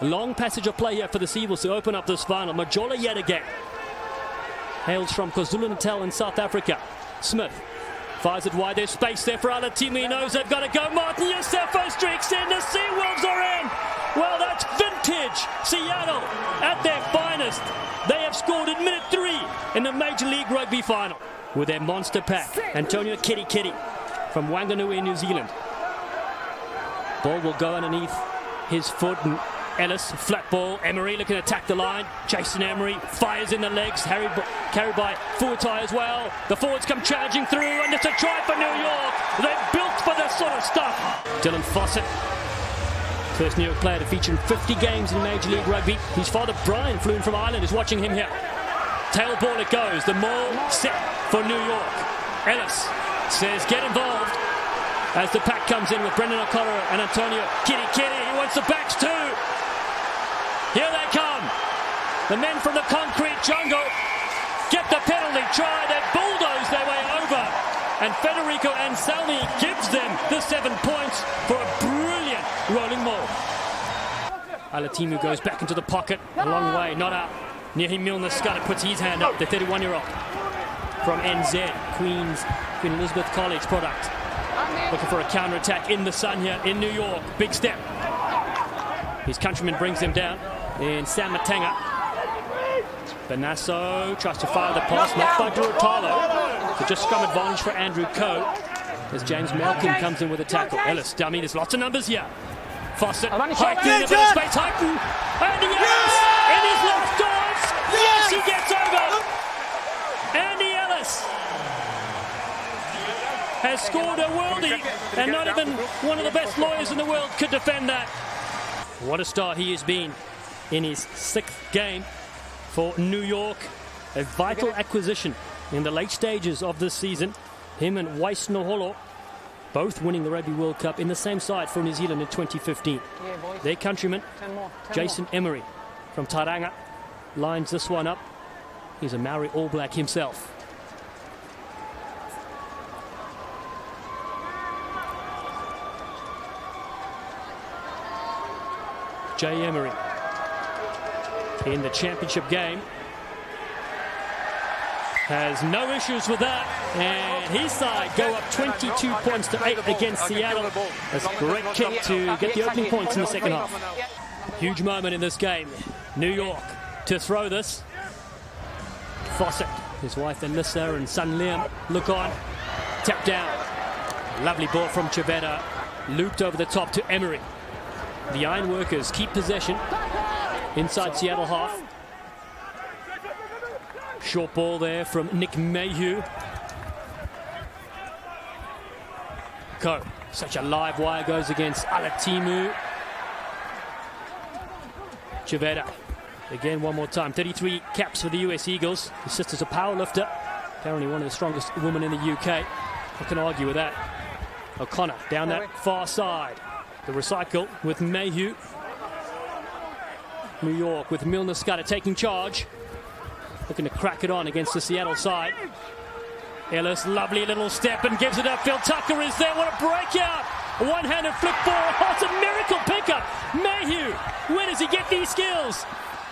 A long passage of play here for the Seawolves to open up this final. Majola yet again. Hails from KwaZulu-Natal in South Africa. Smith fires it wide. There's space there for Alatimu. He knows they've got to go. Martin Yosefo streaks in. The Seawolves are in. Well, that's vintage Seattle at their finest. They have scored in minute 3 in the Major League Rugby final with their monster pack. Antonio Kitty from Wanganui in New Zealand. Ball will go underneath his foot, and Ellis, flat ball. Emery looking to attack the line. Jason Emery fires in the legs. Carried by Fuatai as well. The forwards come charging through, and it's a try for New York. They're built for this sort of stuff. Dylan Fawcett, first New York player to feature in 50 games in Major League Rugby. His father, Brian, flew in from Ireland, is watching him here. Tail ball it goes. The maul set for New York. Ellis says, get involved. As the pack comes in with Brendan O'Connor and Antonio Kitty. He wants the backs too. Here they come. The men from the concrete jungle get the penalty try. They bulldoze their way over. And Federico Anselmi gives them the 7 points for a brilliant rolling maul. Alatimu goes back into the pocket. A long way, not out. Near him, Milner Scudder puts his hand up. The 31-year-old from NZ, Queen Elizabeth College product. Looking for a counter-attack in the sun here in New York. Big step. His countryman brings him down. In Sam Matanga. Benasso tries to fire the pass, not by Durutalo. So just scrum advantage for Andrew Coe as James Malcolm comes in with a tackle. Ellis, dummy, there's lots of numbers here. Fawcett, Highton, a bit of space, Highton. Andy Ellis in his last dance. Yes, he gets over. Andy Ellis has scored a worldie, and not even one of the best lawyers in the world could defend that. What a start he has been in his 6th game for New York. A vital acquisition in the late stages of this season. Him and Weiss Noholo both winning the Rugby World Cup in the same side for New Zealand in 2015. Their countryman, Jason Emery from Tauranga, lines this one up. He's a Maori All Black himself. Jay Emery in the championship game has no issues with that, and his side go up 22 points to 8 against Seattle. That's a great kick to get the opening points in the second half. Huge moment in this game. New York to throw this. Fawcett, his wife Alyssa and son Liam look on. Tap down. Lovely ball from Chavetta. Looped over the top to Emery. The Ironworkers keep possession inside Seattle half. Short ball there from Nick Mayhew. Coe, such a live wire goes against Alatimu. Chavetta, again one more time. 33 caps for the US Eagles. His sister's a powerlifter. Apparently one of the strongest women in the UK. I can argue with that. O'Connor down that far side. The recycle with Mayhew. New York with Milner Scudder taking charge. Looking to crack it on against the Seattle side. Ellis, lovely little step and gives it up. Phil Tucker is there. What a breakout. A one-handed flip ball. Oh, it's a miracle pickup. Mayhew, where does he get these skills?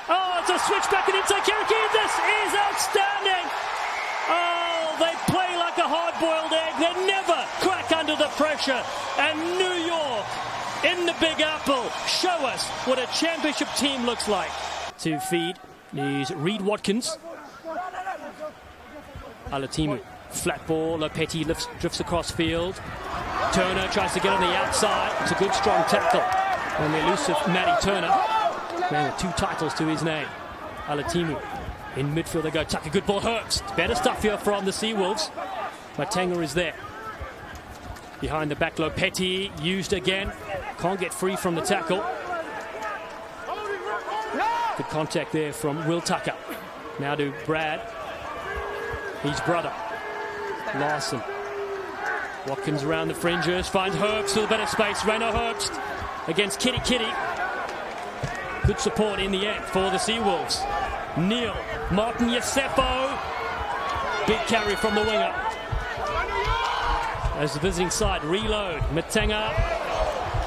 Oh, it's a switch back and inside Kiriki. This is outstanding. Oh, they play like a hard-boiled egg. They never crack under the pressure. And New York in the Big Apple show us what a championship team looks like. To feed is Reed Watkins. Alatimu, flat ball. Lopetti drifts across field. Turner tries to get on the outside. It's a good strong tackle. And the elusive Matty Turner, man with 2 titles to his name. Alatimu in midfield they go. Tucker, good ball. Herbst. Better stuff here from the Seawolves. Matanga is there. Behind the back, Lopetti used again. Can't get free from the tackle. Good contact there from Will Tucker. Now to Brad. His brother, Larson. Watkins around the fringes. Finds Herbst with a bit of space. Reno Herbst against Kitty. Good support in the end for the Seawolves. Neil, Martin Yosefo. Big carry from the winger. As the visiting side reload. Matanga,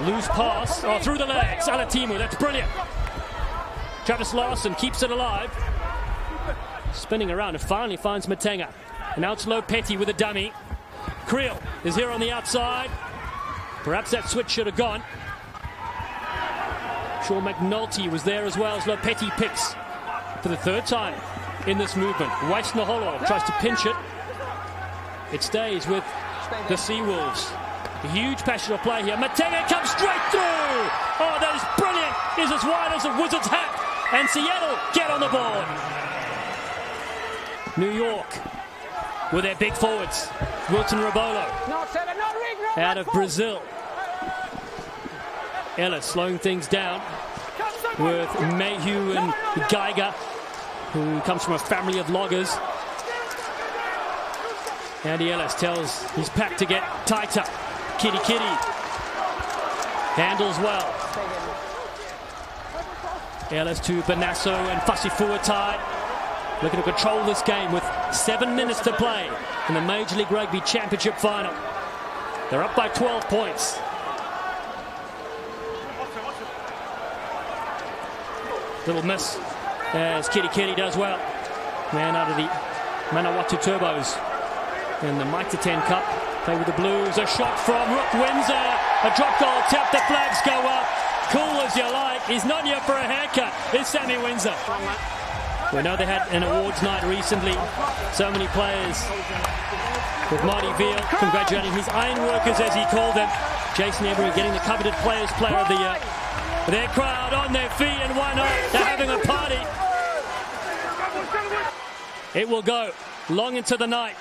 loose pass, through the legs. Alatimu, that's brilliant. Travis Larson keeps it alive. Spinning around and finally finds Matenga. And now it's Lopetti with a dummy. Creel is here on the outside. Perhaps that switch should have gone. Sean McNulty was there as well as Lopetti picks for the third time in this movement. Weiss Naholo tries to pinch it. It stays with the Seawolves. A huge passion of play here. Matenga comes straight through. Oh, that is brilliant. Is as wide as a Wizards hat. And Seattle get on the board. New York with their big forwards. Wilton Rabolo out of Brazil. Ellis slowing things down with Mayhew and Geiger, who comes from a family of loggers. Andy Ellis tells his pack to get tighter. Kitty handles well. Ellis to Banasso and Fussy Fuatai. Looking to control this game with 7 minutes to play in the Major League Rugby Championship final. They're up by 12 points. Little miss as Kitty does well. Man out of the Manawatu Turbos in the Mike to 10 Cup. Play with the Blues. A shot from Rook Windsor. A drop goal tap. The flags go up. Cool as you like. He's not here for a haircut. It's Sammy Windsor. We know they had an awards night recently. So many players with Marty Veal congratulating his ironworkers, as he called them. Jason Every getting the coveted Players Player of the Year. Their crowd on their feet, and why not? They're having a party. It will go long into the night.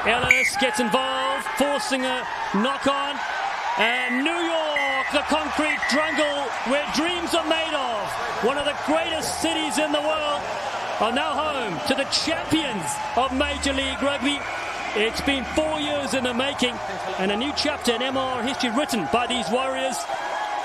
Ellis gets involved, forcing a knock-on. And New York, the concrete jungle where dreams are made of. One of the greatest cities in the world are now home to the champions of Major League Rugby. It's been 4 years in the making, and a new chapter in MR history written by these Warriors.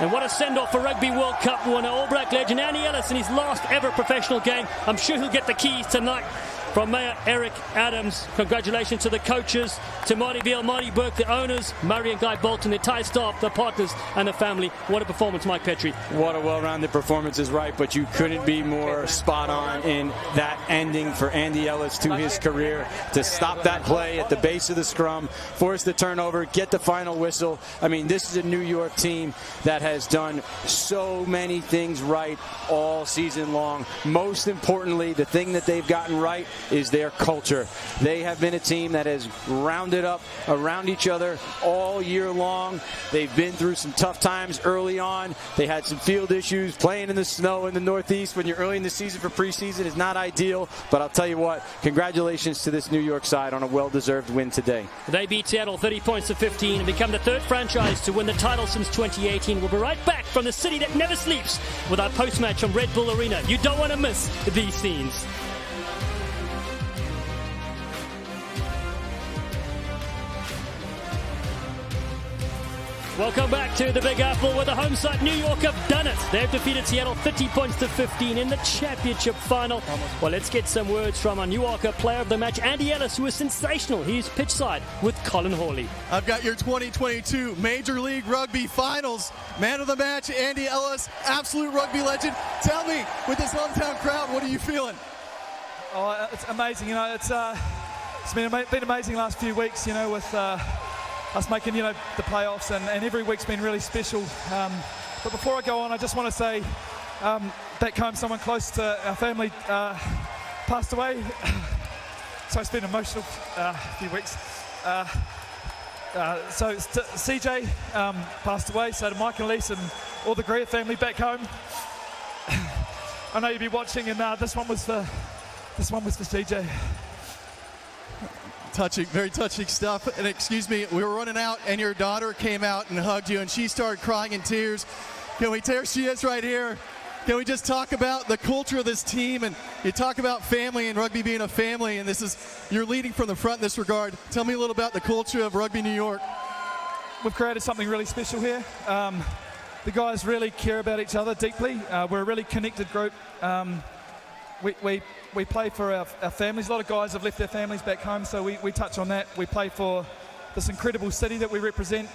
And what a send-off for Rugby World Cup winner, All Black legend Andy Ellis in his last ever professional game. I'm sure he'll get the keys tonight from Mayor Eric Adams. Congratulations to the coaches, to Marty Veal, Marty Burke, the owners, Murray and Guy Bolton, the entire staff, the partners and the family. What a performance, Mike Petrie. What a well-rounded performance is right, but you couldn't be more spot on in that ending for Andy Ellis to his career. To stop that play at the base of the scrum, force the turnover, get the final whistle. I mean, this is a New York team that has done so many things right all season long. Most importantly, the thing that they've gotten right is their culture. They have been a team that has rounded up around each other all year long. They've been through some tough times early on. They had some field issues. Playing in the snow in the Northeast when you're early in the season for preseason is not ideal, but I'll tell you what, congratulations to this New York side on a well-deserved win today. They beat Seattle 30 points to 15 and become the third franchise to win the title since 2018. We'll be right back from the city that never sleeps with our post-match from Red Bull Arena. You don't want to miss these scenes. Welcome back to the Big Apple, where the home side New York have done it. They've defeated Seattle 30 points to 15 in the championship final. Well, let's get some words from our New Yorker player of the match, Andy Ellis, who was sensational. He's pitch side with Colin Hawley. I've got your 2022 Major League Rugby Finals man of the match, Andy Ellis, absolute rugby legend. Tell me, with this hometown crowd, what are you feeling? Oh, it's amazing. You know, it's been amazing last few weeks. You know, with us making, the playoffs, and every week's been really special. But before I go on, I just want to say, back home, someone close to our family passed away. So it's been an emotional few weeks. So CJ passed away, so to Mike and Lisa and all the Greer family back home. I know you'll be watching, and this one was for CJ. Touching, very touching stuff. And excuse me, we were running out, and your daughter came out and hugged you, and she started crying in tears. There she is right here. Can we just talk about the culture of this team? And you talk about family and rugby being a family, and you're leading from the front in this regard. Tell me a little about the culture of Rugby New York. We've created something really special here. The guys really care about each other deeply. We're a really connected group. We play for our families. A lot of guys have left their families back home, so we touch on that. We play for this incredible city that we represent.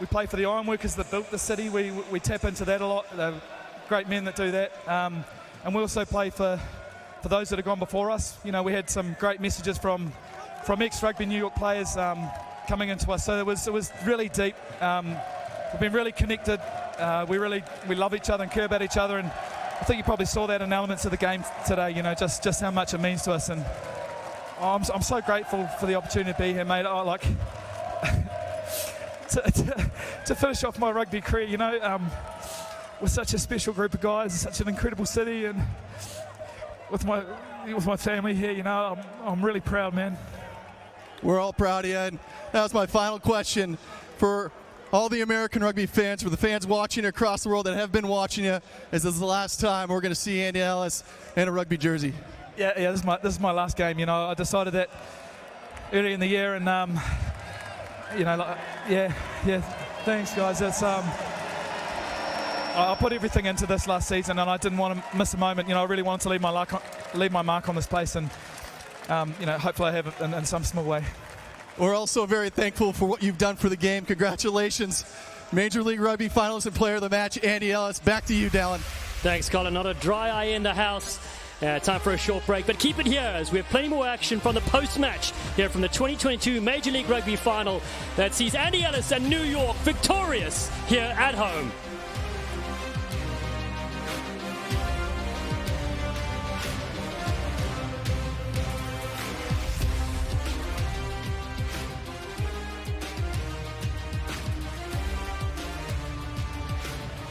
We play for the ironworkers that built the city. We tap into that a lot. great men that do that. And we also play for those that have gone before us. You know, we had some great messages from ex-Rugby New York players coming into us. So it was really deep. We've been really connected. We love each other and care about each other. And I think you probably saw that in elements of the game today. You know, just how much it means to us. And I'm so grateful for the opportunity to be here, mate. To finish off my rugby career, you know, with such a special group of guys, such an incredible city, and with my family here, you know, I'm really proud, man. We're all proud of you. And that was my final question for all the American rugby fans, for the fans watching across the world that have been watching you. Is this the last time we're going to see Andy Ellis in a rugby jersey? Yeah. This is my last game. You know, I decided that early in the year, and you know, like, yeah. Thanks, guys. It's I put everything into this last season, and I didn't want to miss a moment. You know, I really wanted to leave my mark on this place, and you know, hopefully I have it in some small way. We're also very thankful for what you've done for the game. Congratulations, Major League Rugby finalist and player of the match, Andy Ellis. Back to you, Dallin. Thanks, Colin. Not a dry eye in the house. Time for a short break, but keep it here as we have plenty more action from the post-match here from the 2022 Major League Rugby final that sees Andy Ellis and New York victorious here at home.